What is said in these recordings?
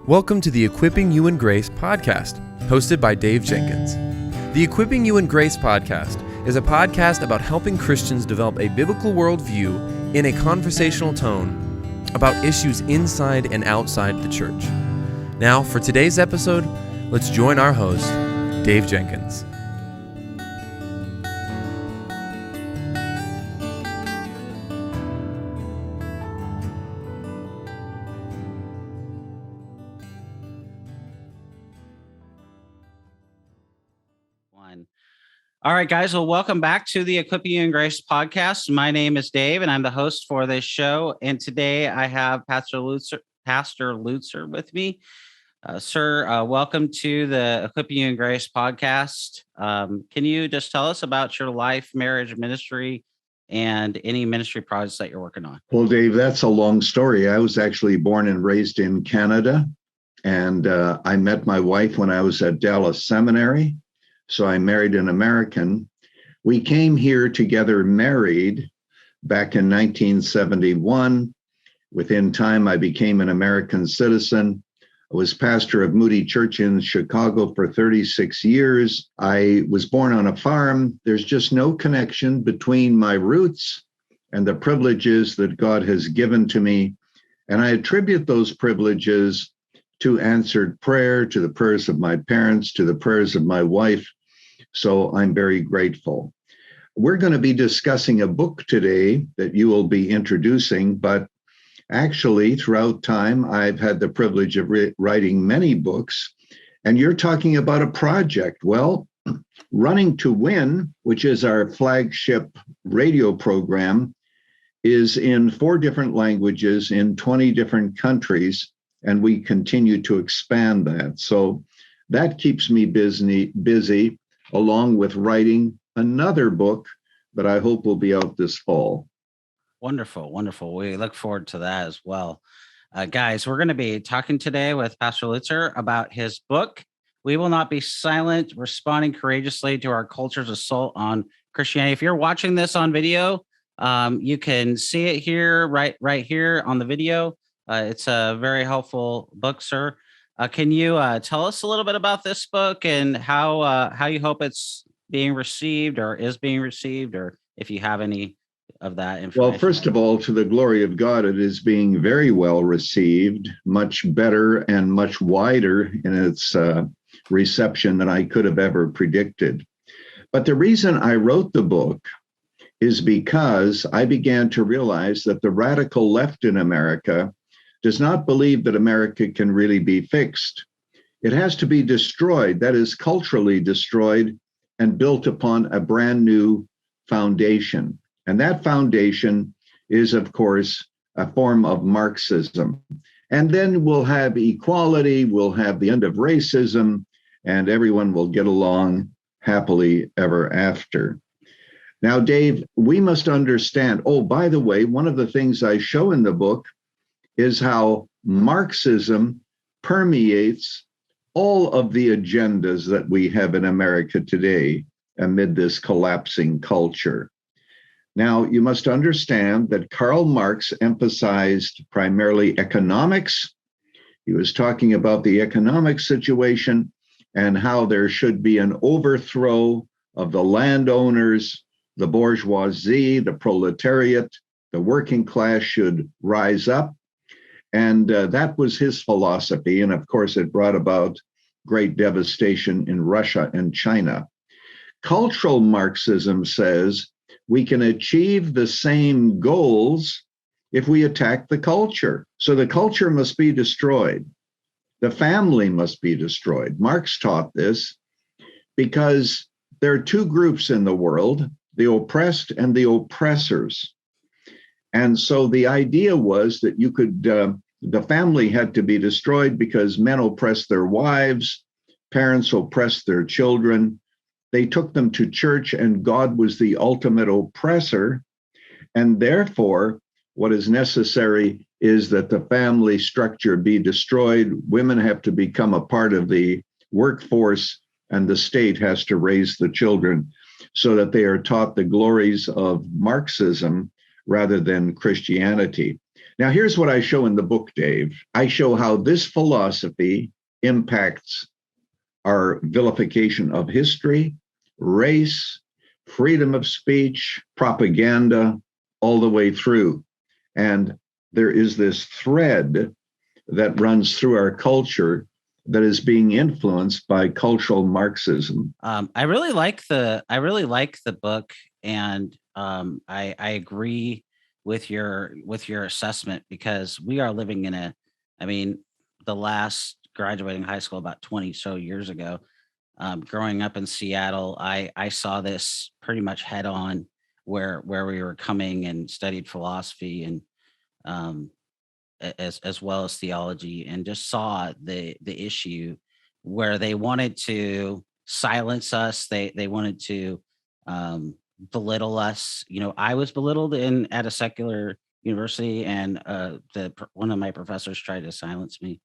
Welcome to the Equipping You in Grace podcast, hosted by Dave Jenkins. The Equipping You in Grace podcast is a podcast about helping Christians develop a biblical worldview in a conversational tone about issues inside and outside the church. Now, for today's episode, let's join our host, Dave Jenkins. All right, guys. Well, welcome back to the Equipping You in Grace podcast. My name is Dave, and I'm the host for this show. And today I have Pastor Lutzer with me. Sir, welcome to the Equipping You in Grace podcast. Can you just tell us about your life, marriage, ministry, and any ministry projects that you're working on? Well, Dave, that's a long story. I was actually born and raised in Canada, and I met my wife when I was at Dallas Seminary. So I married an American. We came here together married back in 1971. Within time, I became an American citizen. I was pastor of Moody Church in Chicago for 36 years. I was born on a farm. There's just no connection between my roots and the privileges that God has given to me. And I attribute those privileges to answered prayer, to the prayers of my parents, to the prayers of my wife. So I'm very grateful. We're going to be discussing a book today that you will be introducing, but actually throughout time, I've had the privilege of writing many books, and you're talking about a project. Well, Running to Win, which is our flagship radio program, is in 4 different languages in 20 different countries, and we continue to expand that. So that keeps me busy, along with writing another book that I hope will be out this fall. Wonderful, wonderful. We look forward to that as well. Guys, we're going to be talking today with Pastor Lutzer about his book, We Will Not Be Silent, Responding Courageously to Our Culture's Assault on Christianity. If you're watching this on video, you can see it here, right here on the video. It's a very helpful book, sir. Can you tell us a little bit about this book and how you hope it's being received or is being received, or if you have any of that information? Well, first of all, to the glory of God, it is being very well received, much better and much wider in its reception than I could have ever predicted. But the reason I wrote the book is because I began to realize that the radical left in America does not believe that America can really be fixed. It has to be destroyed, that is, culturally destroyed and built upon a brand new foundation. And that foundation is, of course, a form of Marxism. And then we'll have equality, we'll have the end of racism, and everyone will get along happily ever after. Now, Dave, we must understand, by the way, one of the things I show in the book is how Marxism permeates all of the agendas that we have in America today amid this collapsing culture. Now, you must understand that Karl Marx emphasized primarily economics. He was talking about the economic situation and how there should be an overthrow of the landowners, the bourgeoisie, the proletariat, the working class should rise up. And that was his philosophy. And of course, it brought about great devastation in Russia and China. Cultural Marxism says we can achieve the same goals if we attack the culture. So the culture must be destroyed. The family must be destroyed. Marx taught this because there are 2 groups in the world, the oppressed and the oppressors. And so the idea was that you could, the family had to be destroyed because men oppressed their wives, parents oppressed their children. They took them to church, and God was the ultimate oppressor. And therefore, what is necessary is that the family structure be destroyed. Women have to become a part of the workforce, and the state has to raise the children so that they are taught the glories of Marxism rather than Christianity. Now, here's what I show in the book, Dave. I show how this philosophy impacts our vilification of history, race, freedom of speech, propaganda, all the way through. And there is this thread that runs through our culture that is being influenced by cultural Marxism. I really like the book, and I agree with your assessment, because we are living in the last graduating high school about 20 so years ago. Growing up in Seattle, I saw this pretty much head on, where we were coming and studied philosophy and as well as theology, and just saw the issue where they wanted to silence us. They wanted to belittle us. I was belittled at a secular university, and one of my professors tried to silence me,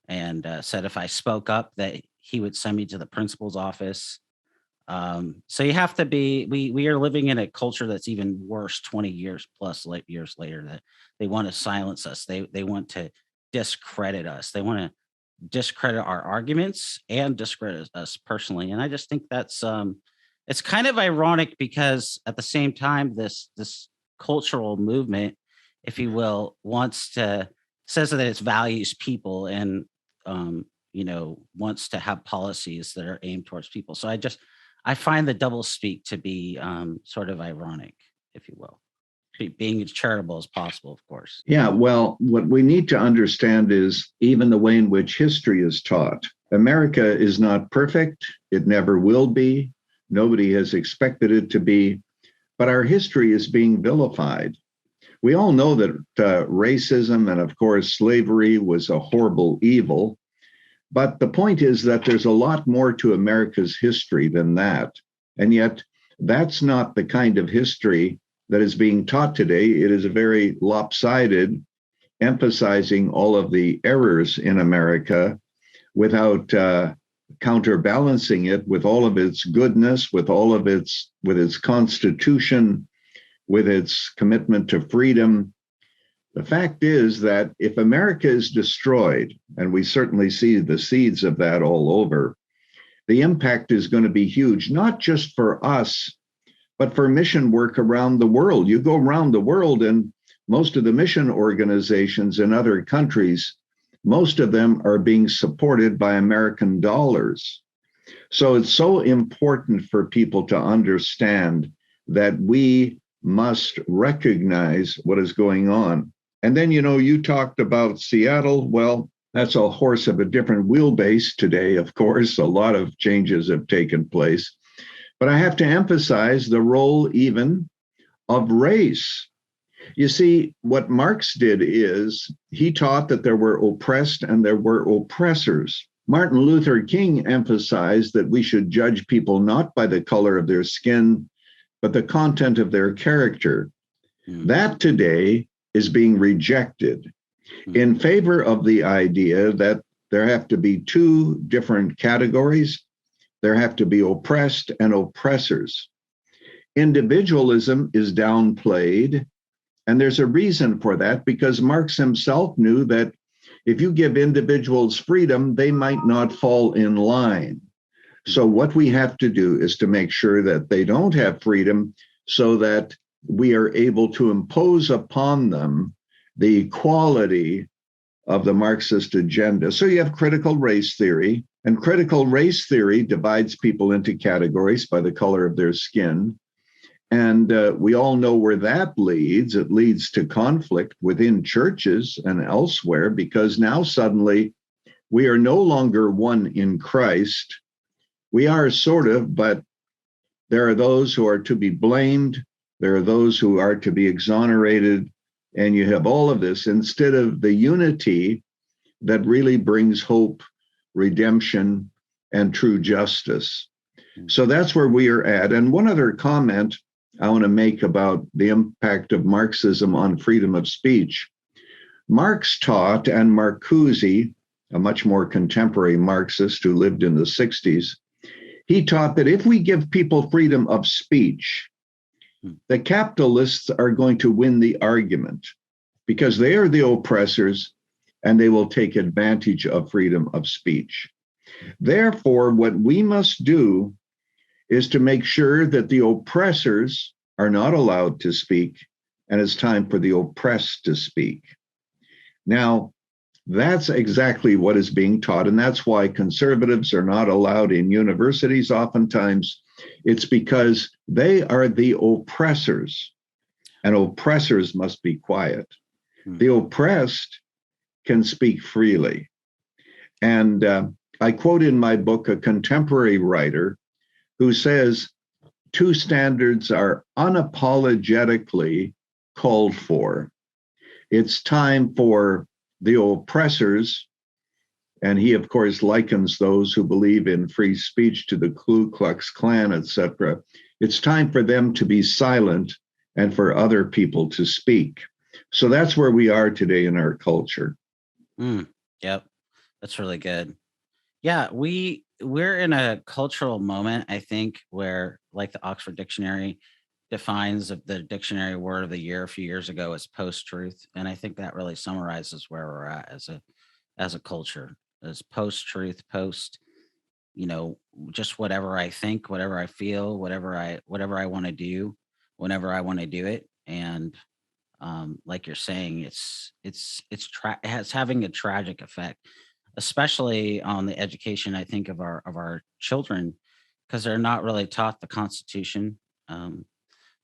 and said if I spoke up that he would send me to the principal's office. So you have to be. We are living in a culture that's even worse. 20 years plus years later, that they want to silence us. They want to discredit us. They want to discredit our arguments and discredit us personally. And I just think that's it's kind of ironic, because at the same time, this cultural movement, if you will, says that it values people, and wants to have policies that are aimed towards people. So I find the double speak to be sort of ironic, if you will. Being as charitable as possible, of course. Yeah, well, what we need to understand is even the way in which history is taught. America is not perfect. It never will be. Nobody has expected it to be. But our history is being vilified. We all know that racism and, of course, slavery was a horrible evil. But the point is that there's a lot more to America's history than that. And yet, that's not the kind of history that is being taught today. It is a very lopsided, emphasizing all of the errors in America without counterbalancing it with all of its goodness, with its constitution, with its commitment to freedom. The fact is that if America is destroyed, and we certainly see the seeds of that all over, the impact is going to be huge, not just for us, but for mission work around the world. You go around the world, and most of the mission organizations in other countries, most of them are being supported by American dollars. So it's so important for people to understand that we must recognize what is going on. And then, you talked about Seattle. Well, that's a horse of a different wheelbase today, of course. A lot of changes have taken place. But I have to emphasize the role even of race. You see, what Marx did is he taught that there were oppressed and there were oppressors. Martin Luther King emphasized that we should judge people not by the color of their skin, but the content of their character. That today is being rejected in favor of the idea that there have to be two different categories. There have to be oppressed and oppressors. Individualism is downplayed, and there's a reason for that, because Marx himself knew that if you give individuals freedom, they might not fall in line. So what we have to do is to make sure that they don't have freedom, so that we are able to impose upon them the equality of the Marxist agenda. So you have critical race theory, and critical race theory divides people into categories by the color of their skin. And we all know where that leads. It leads to conflict within churches and elsewhere, because now suddenly we are no longer one in Christ. We are sort of, but there are those who are to be blamed. There are those who are to be exonerated. And you have all of this instead of the unity that really brings hope, redemption, and true justice. So that's where we are at. And one other comment I want to make about the impact of Marxism on freedom of speech. Marx taught, and Marcuse, a much more contemporary Marxist who lived in the 60s, he taught that if we give people freedom of speech, the capitalists are going to win the argument. because they are the oppressors and they will take advantage of freedom of speech. Therefore, what we must do is to make sure that the oppressors are not allowed to speak, and it's time for the oppressed to speak. Now, that's exactly what is being taught, and that's why conservatives are not allowed in universities oftentimes. It's because they are the oppressors, and oppressors must be quiet. The oppressed can speak freely. And I quote in my book a contemporary writer who says, two standards are unapologetically called for. It's time for the oppressors, and he, of course, likens those who believe in free speech to the Ku Klux Klan, etc. It's time for them to be silent and for other people to speak. So that's where we are today in our culture. Yep, that's really good. Yeah, we're in a cultural moment, I think, where, like, the Oxford Dictionary defines the dictionary word of the year a few years ago as post-truth, and I think that really summarizes where we're at as a culture, as post-truth, just whatever I think, whatever I feel, whatever I want to do, whenever I want to do it. And like you're saying, it's having a tragic effect, especially on the education, I think, of our children, because they're not really taught the Constitution.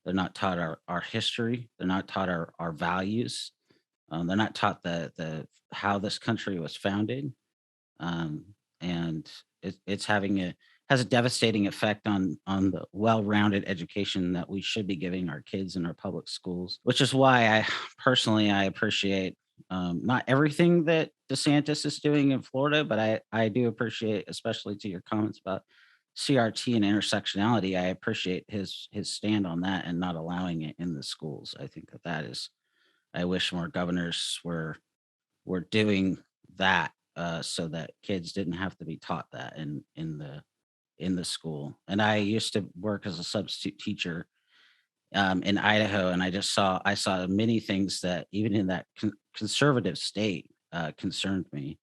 They're not taught our history. They're not taught our values. They're not taught the how this country was founded. And it's has a devastating effect on the well-rounded education that we should be giving our kids in our public schools, which is why I appreciate not everything that DeSantis is doing in Florida, but I do appreciate, especially to your comments about CRT and intersectionality, I appreciate his stand on that and not allowing it in the schools. I think that is, I wish more governors were doing that, so that kids didn't have to be taught that in the school. And I used to work as a substitute teacher in Idaho, and I saw many things that even in that conservative state concerned me.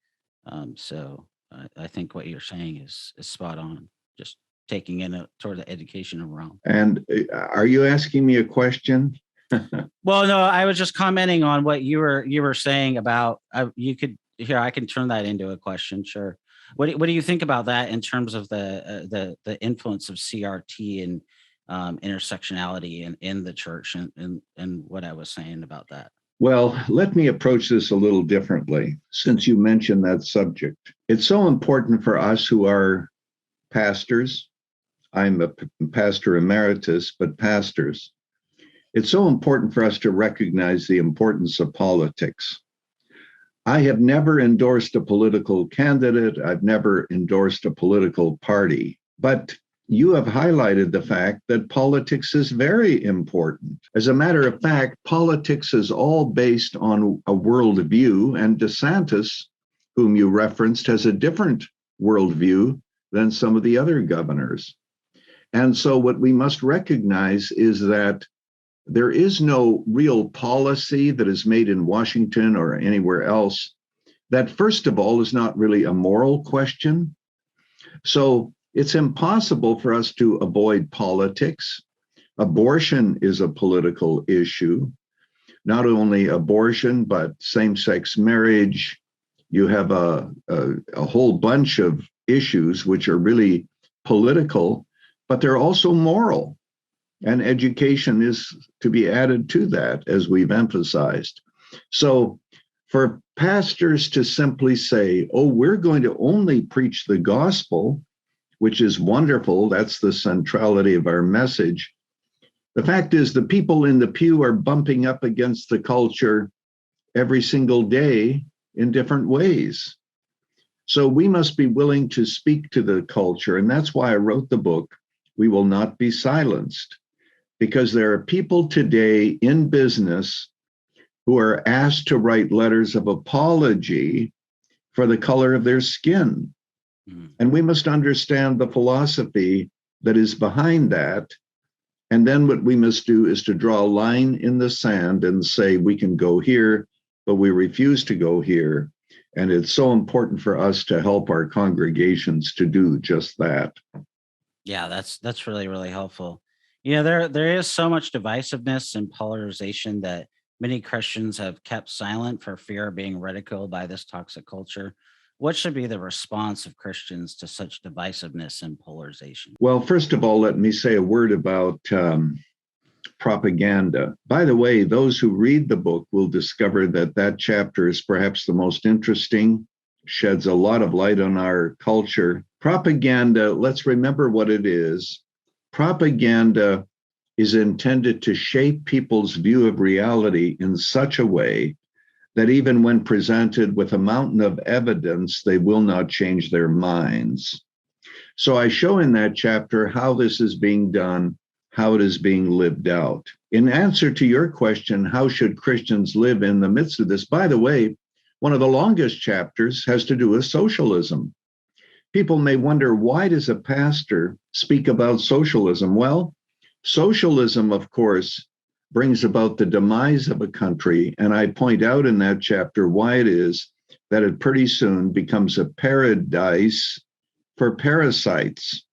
So I think what you're saying is spot on. Just taking in toward the educational realm. And are you asking me a question? Well, no, I was just commenting on what you were saying about. I can turn that into a question. Sure. What do you think about that in terms of the influence of CRT and intersectionality in the church, and what I was saying about that? Well, let me approach this a little differently, since you mentioned that subject. It's so important for us who are pastors. I'm a pastor emeritus, but pastors. It's so important for us to recognize the importance of politics. I have never endorsed a political candidate. I've never endorsed a political party, but you have highlighted the fact that politics is very important. As a matter of fact, politics is all based on a worldview, and DeSantis, whom you referenced, has a different worldview than some of the other governors. And so what we must recognize is that there is no real policy that is made in Washington or anywhere else that, first of all, is not really a moral question. So it's impossible for us to avoid politics. Abortion is a political issue. Not only abortion, but same-sex marriage. You have a whole bunch of issues which are really political, but they're also moral. And education is to be added to that, as we've emphasized. So for pastors to simply say, oh, we're going to only preach the gospel, which is wonderful, that's the centrality of our message. The fact is, the people in the pew are bumping up against the culture every single day in different ways. So we must be willing to speak to the culture. And that's why I wrote the book, We Will Not Be Silenced. Because there are people today in business who are asked to write letters of apology for the color of their skin. And we must understand the philosophy that is behind that. And then what we must do is to draw a line in the sand and say, we can go here but we refuse to go here. And it's so important for us to help our congregations to do just that. Yeah, that's really, really helpful. There is so much divisiveness and polarization that many Christians have kept silent for fear of being ridiculed by this toxic culture. What should be the response of Christians to such divisiveness and polarization? Well, first of all, let me say a word about propaganda. By the way, those who read the book will discover that that chapter is perhaps the most interesting, sheds a lot of light on our culture. Propaganda, let's remember what it is. Propaganda is intended to shape people's view of reality in such a way that even when presented with a mountain of evidence, they will not change their minds. So I show in that chapter how this is being done, how it is being lived out. In answer to your question, how should Christians live in the midst of this? By the way, one of the longest chapters has to do with socialism. People may wonder, why does a pastor speak about socialism? Well, socialism, of course, brings about the demise of a country. And I point out in that chapter why it is that it pretty soon becomes a paradise for parasites,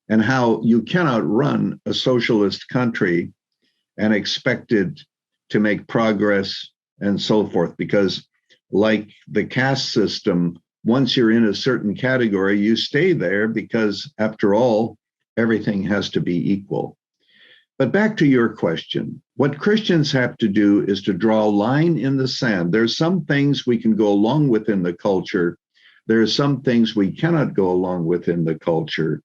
and how you cannot run a socialist country and expect it to make progress and so forth. Because like the caste system, once you're in a certain category, you stay there because after all, everything has to be equal. But back to your question, what Christians have to do is to draw a line in the sand. There's some things we can go along with in the culture. There are some things we cannot go along with in the culture.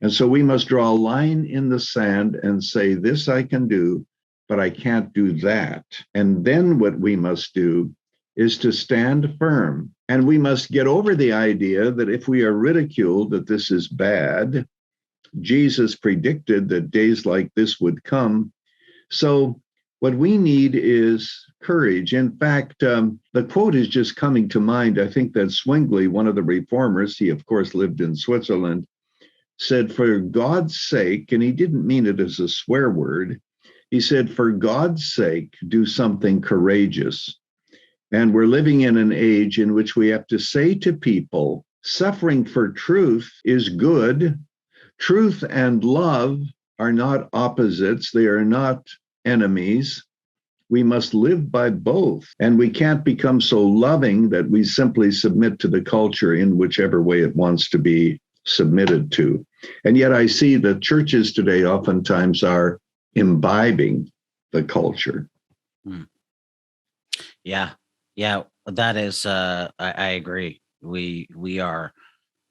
And so we must draw a line in the sand and say, this I can do, but I can't do that. And then what we must do is to stand firm. And we must get over the idea that if we are ridiculed, that this is bad. Jesus predicted that days like this would come. So what we need is courage. In fact, the quote is just coming to mind. I think that Zwingli, one of the reformers, he of course lived in Switzerland, said, for God's sake, and he didn't mean it as a swear word. He said, for God's sake, do something courageous. And we're living in an age in which we have to say to people, suffering for truth is good. Truth and love are not opposites. They are not enemies. We must live by both. And we can't become so loving that we simply submit to the culture in whichever way it wants to be submitted to. And yet I see that churches today oftentimes are imbibing the culture. Yeah, that is, I agree. We are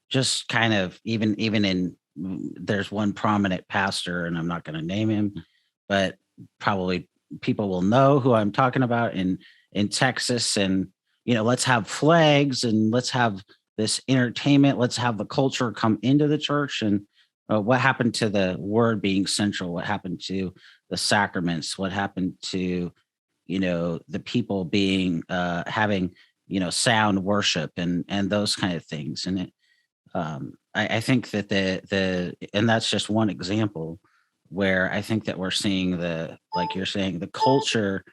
just kind of, even in, there's one prominent pastor, and I'm not going to name him, but probably people will know who I'm talking about in Texas. And, let's have flags and let's have this entertainment. Let's have the culture come into the church. And what happened to the word being central? What happened to the sacraments? What happened to, the people being, having, sound worship and those kind of things. And it, I think that and that's just one example where I think that we're seeing like you're saying, the culture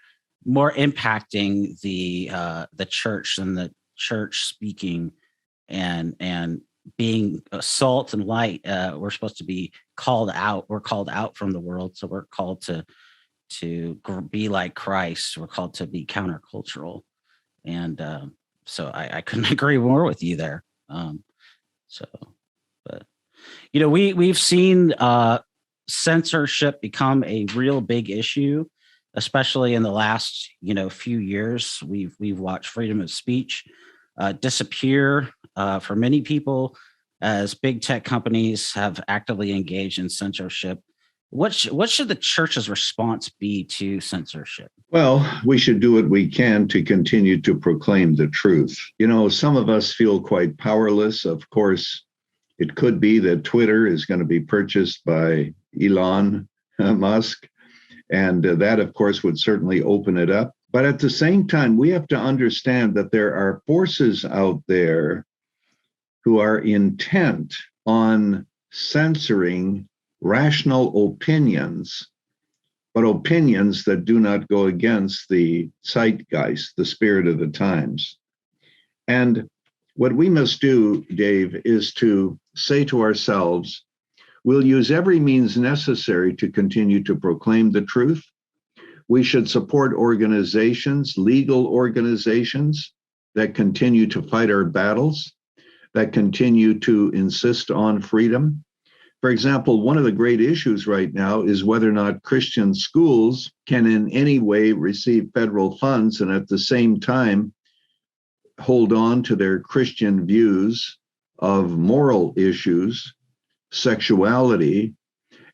more impacting the church than the church speaking and being salt and light. We're supposed to be called out. We're called out from the world. So we're called to be like Christ. We're called to be countercultural. And so I couldn't agree more with you there. But we've seen censorship become a real big issue, especially in the last few years. We've watched freedom of speech disappear for many people as big tech companies have actively engaged in censorship. What should the church's response be to censorship? Well, we should do what we can to continue to proclaim the truth. Some of us feel quite powerless. Of course, it could be that Twitter is going to be purchased by Elon Musk. And that, of course, would certainly open it up. But at the same time, we have to understand that there are forces out there who are intent on censoring rational opinions but opinions that do not go against the zeitgeist, the spirit of the times. And what we must do, Dave, is to say to ourselves, we'll use every means necessary to continue to proclaim the truth. We should support organizations, legal organizations that continue to fight our battles, that continue to insist on freedom. For example, one of the great issues right now is whether or not Christian schools can in any way receive federal funds and at the same time hold on to their Christian views of moral issues, sexuality,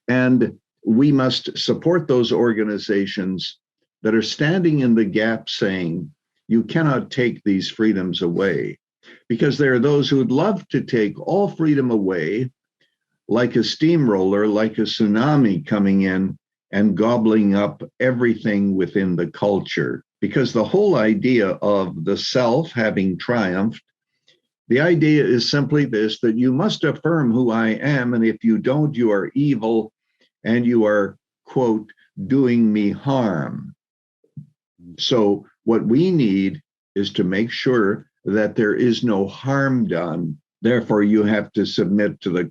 and we must support those organizations that are standing in the gap saying, you cannot take these freedoms away. Because there are those who would love to take all freedom away, like a steamroller, like a tsunami coming in and gobbling up everything within the culture. Because the whole idea of the self having triumphed, the idea is simply this, that you must affirm who I am, and if you don't, you are evil and you are, quote, doing me harm. So what we need is to make sure that there is no harm done. Therefore, you have to submit to the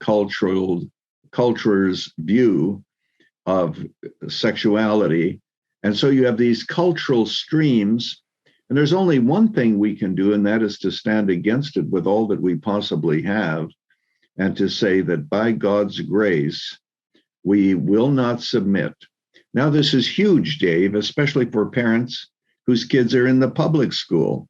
culture's view of sexuality. And so you have these cultural streams, and there's only one thing we can do, and that is to stand against it with all that we possibly have, and to say that by God's grace, we will not submit. Now, this is huge, Dave, especially for parents whose kids are in the public school.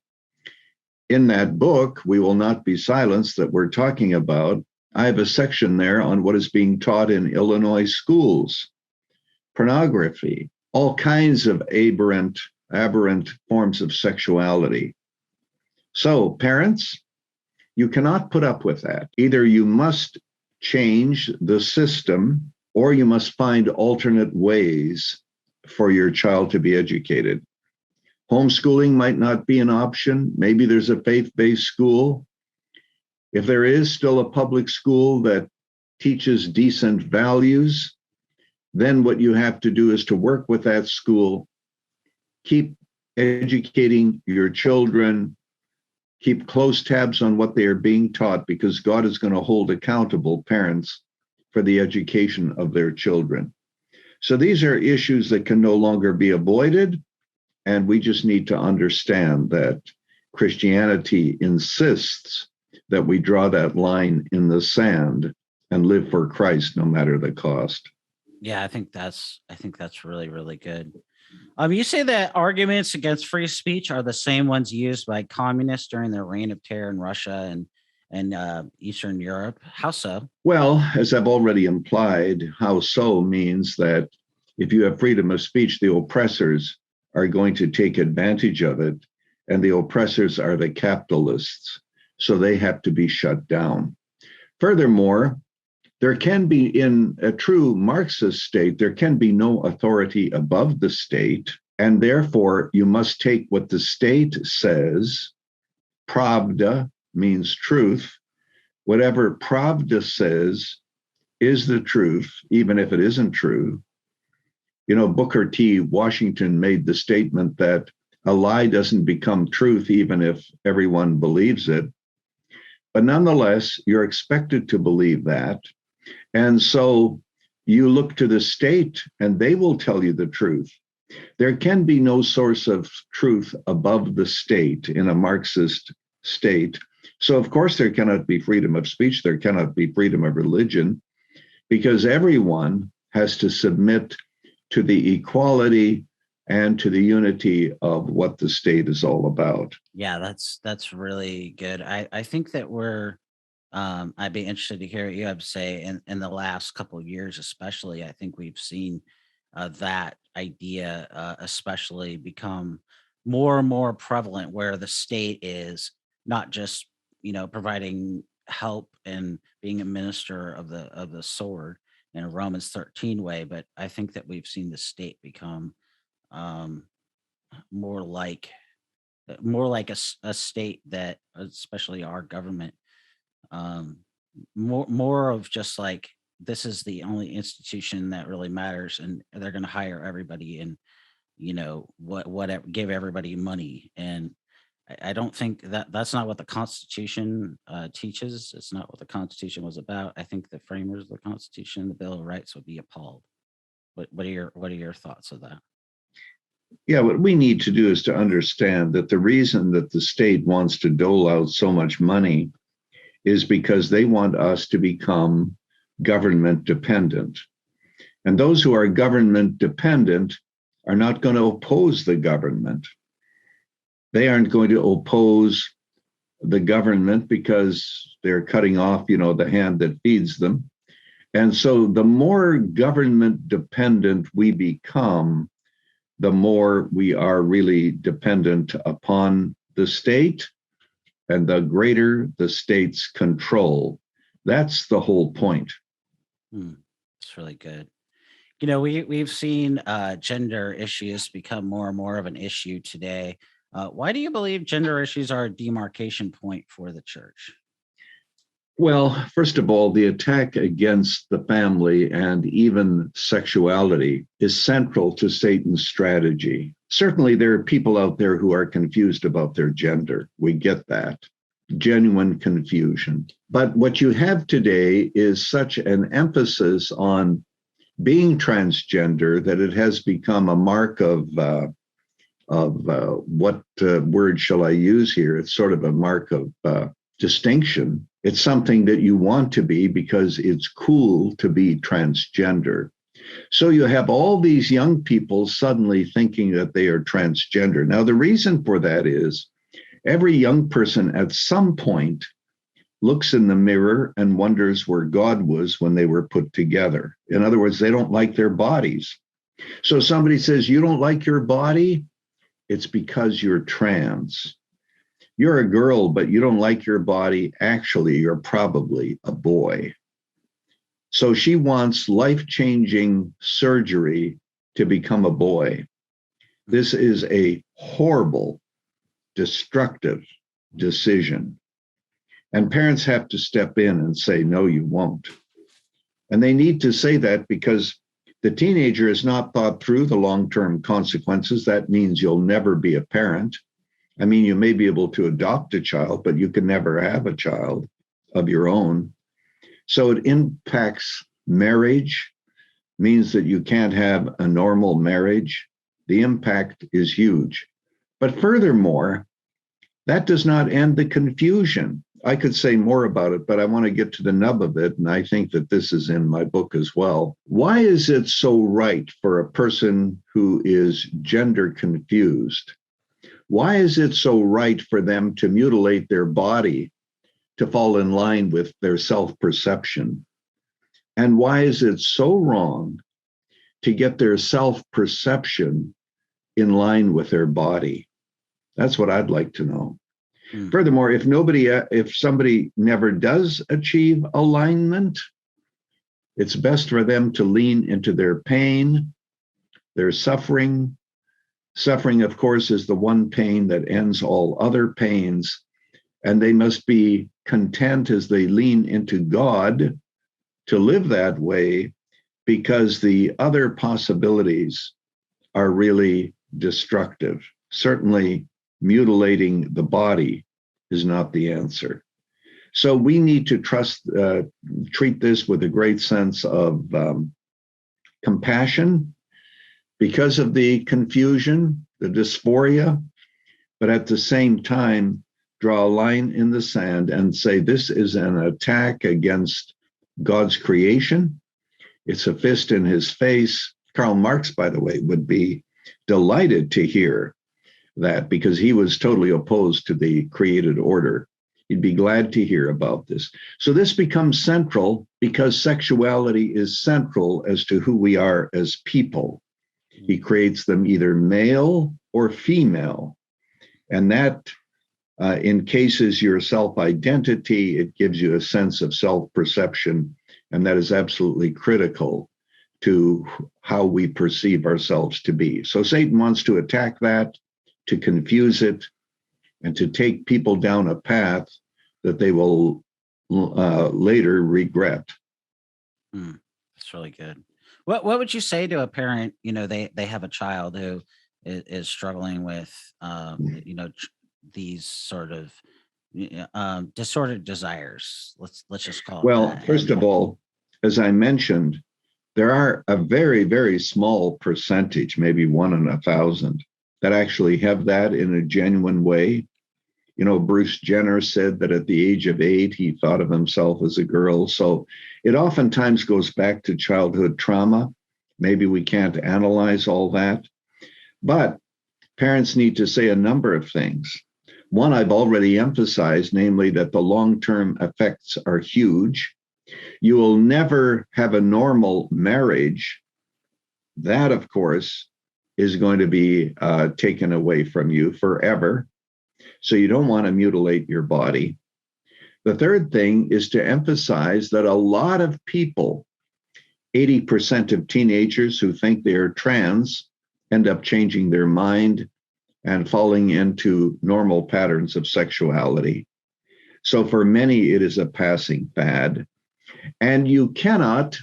In that book, We Will Not Be Silenced, that we're talking about, I have a section there on what is being taught in Illinois schools. Pornography, all kinds of aberrant forms of sexuality. So, parents, you cannot put up with that. Either you must change the system, or you must find alternate ways for your child to be educated. Homeschooling might not be an option. Maybe there's a faith-based school. If there is still a public school that teaches decent values, then what you have to do is to work with that school, keep educating your children, keep close tabs on what they are being taught, because God is going to hold accountable parents for the education of their children. So these are issues that can no longer be avoided, and we just need to understand that Christianity insists that we draw that line in the sand and live for Christ no matter the cost. Yeah, I think that's really, really good. You say that arguments against free speech are the same ones used by communists during their reign of terror in Russia and Eastern Europe. How so? Well, as I've already implied, how so means that if you have freedom of speech, the oppressors are going to take advantage of it, and the oppressors are the capitalists, so they have to be shut down. Furthermore, there can be, in a true Marxist state, there can be no authority above the state, and therefore you must take what the state says. Pravda means truth. Whatever Pravda says is the truth, even if it isn't true. You know, Booker T. Washington made the statement that a lie doesn't become truth even if everyone believes it. But nonetheless, you're expected to believe that. And so you look to the state and they will tell you the truth. There can be no source of truth above the state in a Marxist state. So of course there cannot be freedom of speech, there cannot be freedom of religion, because everyone has to submit to the equality and to the unity of what the state is all about. Yeah, that's really good. I think that we're I'd be interested to hear what you have to say. In the last couple of years, especially, I think we've seen that idea, especially, become more and more prevalent, where the state is not just providing help and being a minister of the sword in a Romans 13 way, but I think that we've seen the state become um, more like a state that, especially our government, um more of just like this is the only institution that really matters, and they're going to hire everybody, and whatever, give everybody money. And I don't think that's not what the Constitution teaches. It's not what the Constitution was about. I think the framers of the Constitution, the Bill of Rights, would be appalled. What are your thoughts of that? Yeah, what we need to do is to understand that the reason that the state wants to dole out so much money is because they want us to become government dependent. And those who are government dependent are not going to oppose the government. They aren't going to oppose the government because they're cutting off, the hand that feeds them. And so the more government dependent we become, the more we are really dependent upon the state, and the greater the state's control. That's the whole point. That's really good. We've seen gender issues become more and more of an issue today. Why do you believe gender issues are a demarcation point for the church? Well, first of all, the attack against the family and even sexuality is central to Satan's strategy. Certainly, there are people out there who are confused about their gender. We get that. Genuine confusion. But what you have today is such an emphasis on being transgender that it has become a mark of what word shall I use here? It's sort of a mark of distinction. It's something that you want to be because it's cool to be transgender. So you have all these young people suddenly thinking that they are transgender. Now, the reason for that is every young person at some point looks in the mirror and wonders where God was when they were put together. In other words, they don't like their bodies. So somebody says, you don't like your body? It's because you're trans. You're a girl, but you don't like your body. Actually, you're probably a boy. So she wants life-changing surgery to become a boy. This is a horrible, destructive decision. And parents have to step in and say, no, you won't. And they need to say that because the teenager has not thought through the long-term consequences. That means you'll never be a parent. I mean, you may be able to adopt a child, but you can never have a child of your own. So it impacts marriage, means that you can't have a normal marriage. The impact is huge. But furthermore, that does not end the confusion. I could say more about it, but I want to get to the nub of it. And I think that this is in my book as well. Why is it so right for a person who is gender confused? Why is it so right for them to mutilate their body to fall in line with their self-perception? And why is it so wrong to get their self-perception in line with their body? That's what I'd like to know. Furthermore, if somebody never does achieve alignment, it's best for them to lean into their pain, their suffering. Suffering, of course, is the one pain that ends all other pains, and they must be content as they lean into God to live that way, because the other possibilities are really destructive. Certainly, mutilating the body is not the answer. So we need to treat this with a great sense of compassion because of the confusion, the dysphoria, but at the same time, draw a line in the sand and say, this is an attack against God's creation. It's a fist in his face. Karl Marx, by the way, would be delighted to hear that because he was totally opposed to the created order. He'd be glad to hear about this. So this becomes central because sexuality is central as to who we are as people. He creates them either male or female. And that encases your self-identity. It gives you a sense of self-perception. And that is absolutely critical to how we perceive ourselves to be. So Satan wants to attack that, to confuse it, and to take people down a path that they will later regret. That's really good. What would you say to a parent? They have a child who is struggling with these sort of disordered desires. Let's just call it Well, that. first And of all, as I mentioned, there are a very, very small percentage, maybe 1 in 1,000, that actually have that in a genuine way. Bruce Jenner said that at the age of 8, he thought of himself as a girl. So it oftentimes goes back to childhood trauma. Maybe we can't analyze all that, but parents need to say a number of things. One, I've already emphasized, namely that the long-term effects are huge. You will never have a normal marriage. That, of course, is going to be taken away from you forever. So you don't want to mutilate your body. The third thing is to emphasize that a lot of people, 80% of teenagers who think they are trans, end up changing their mind and falling into normal patterns of sexuality. So for many, it is a passing fad. And you cannot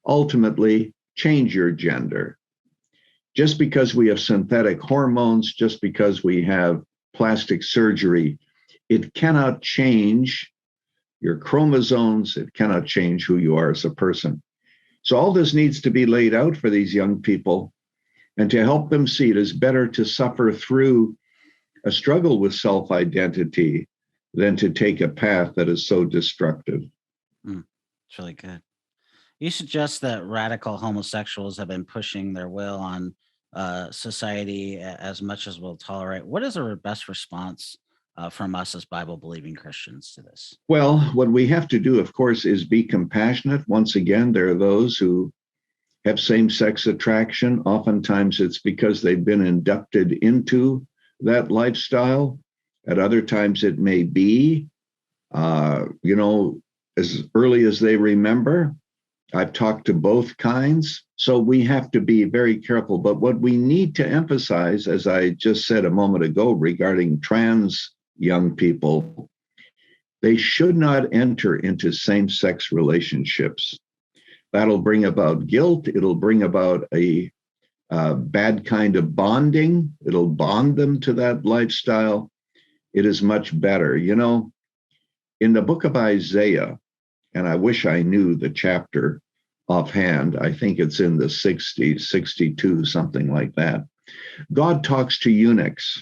ultimately change your gender. Just because we have synthetic hormones, just because we have plastic surgery, it cannot change your chromosomes. It cannot change who you are as a person. So all this needs to be laid out for these young people, and to help them see it is better to suffer through a struggle with self-identity than to take a path that is so destructive. It's really good. You suggest that radical homosexuals have been pushing their will on society as much as we'll tolerate. What is our best response from us as Bible-believing Christians to this? Well, what we have to do, of course, is be compassionate. Once again, there are those who have same-sex attraction. Oftentimes it's because they've been inducted into that lifestyle. At other times it may be, as early as they remember. I've talked to both kinds. So we have to be very careful. But what we need to emphasize, as I just said a moment ago regarding trans young people, they should not enter into same-sex relationships. That'll bring about guilt. It'll bring about a bad kind of bonding. It'll bond them to that lifestyle. It is much better. In the book of Isaiah, and I wish I knew the chapter offhand, I think it's in the 60s, 62, something like that. God talks to eunuchs.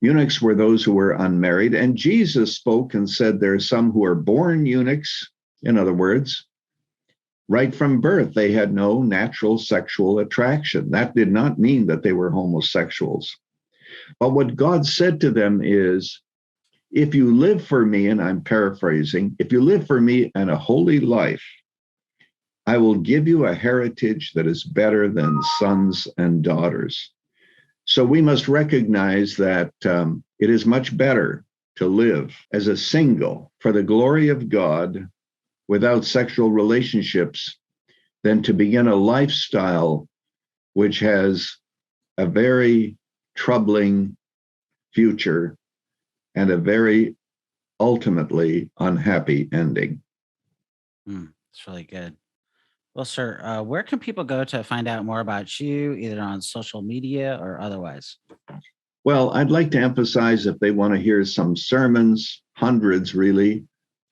Eunuchs were those who were unmarried, and Jesus spoke and said there are some who are born eunuchs. In other words, right from birth, they had no natural sexual attraction. That did not mean that they were homosexuals. But what God said to them is, if you live for me, and I'm paraphrasing, if you live for me in a holy life, I will give you a heritage that is better than sons and daughters. So we must recognize that it is much better to live as a single for the glory of God without sexual relationships than to begin a lifestyle which has a very troubling future and a very ultimately unhappy ending. It's really good. Well, sir, where can people go to find out more about you, either on social media or otherwise? Well, I'd like to emphasize, if they want to hear some sermons, hundreds really,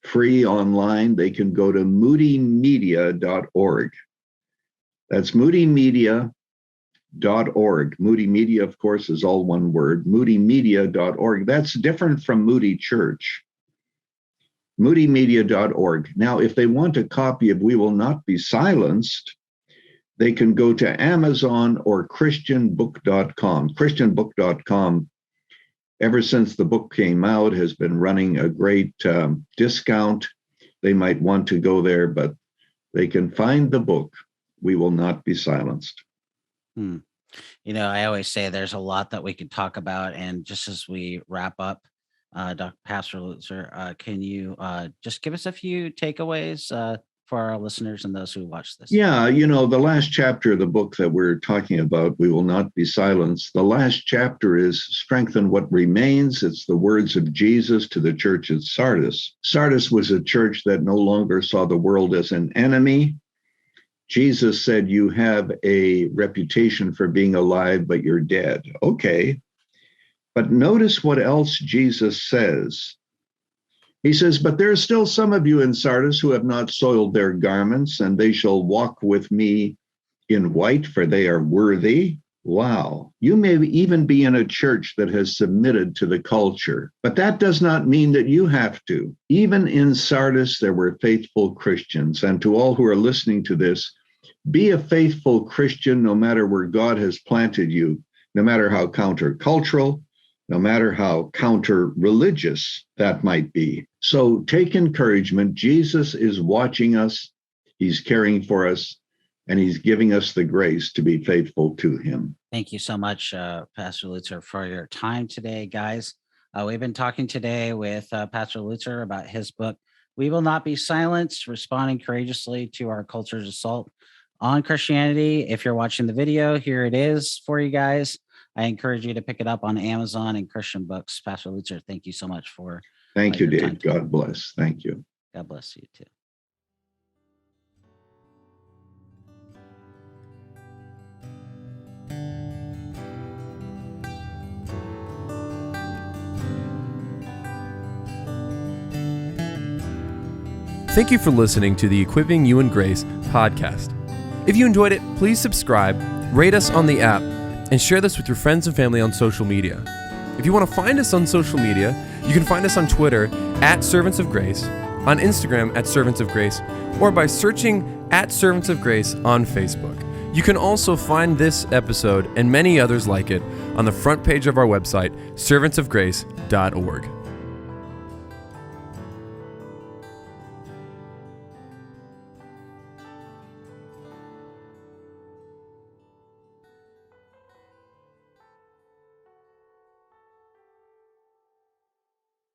free online, they can go to moodymedia.org. That's moodymedia.org. Moody Media, of course, is all one word, moodymedia.org. That's different from Moody Church. moodymedia.org. Now, if they want a copy of We Will Not Be Silenced, they can go to Amazon or christianbook.com. Christianbook.com, ever since the book came out, has been running a great discount. They might want to go there, but they can find the book, We Will Not Be Silenced. I always say there's a lot that we could talk about. And just as we wrap up, Dr. Pastor Lutzer, can you just give us a few takeaways for our listeners and those who watch this? Yeah, the last chapter of the book that we're talking about, We Will Not Be Silenced, the last chapter is Strengthen What Remains. It's the words of Jesus to the church at Sardis. Sardis was a church that no longer saw the world as an enemy. Jesus said, you have a reputation for being alive, but you're dead. Okay. But notice what else Jesus says. He says, but there are still some of you in Sardis who have not soiled their garments, and they shall walk with me in white, for they are worthy. Wow. You may even be in a church that has submitted to the culture, but that does not mean that you have to. Even in Sardis, there were faithful Christians. And to all who are listening to this, be a faithful Christian no matter where God has planted you, no matter how countercultural, no matter how counter-religious that might be. So take encouragement. Jesus is watching us. He's caring for us. And he's giving us the grace to be faithful to him. Thank you so much, Pastor Lutzer, for your time today, guys. We've been talking today with Pastor Lutzer about his book, We Will Not Be Silenced, Responding Courageously to Our Culture's Assault on Christianity. If you're watching the video, here it is for you guys. I encourage you to pick it up on Amazon and Christian books. Pastor Lutzer, thank you so much for Thank you, your Dave. time today. God bless. Thank you. God bless you too. Thank you for listening to the Equipping You in Grace podcast. If you enjoyed it, please subscribe, rate us on the app, and share this with your friends and family on social media. If you want to find us on social media, you can find us on Twitter @Servants of Grace, on Instagram @Servants of Grace, or by searching @Servants of Grace on Facebook. You can also find this episode and many others like it on the front page of our website, servantsofgrace.org.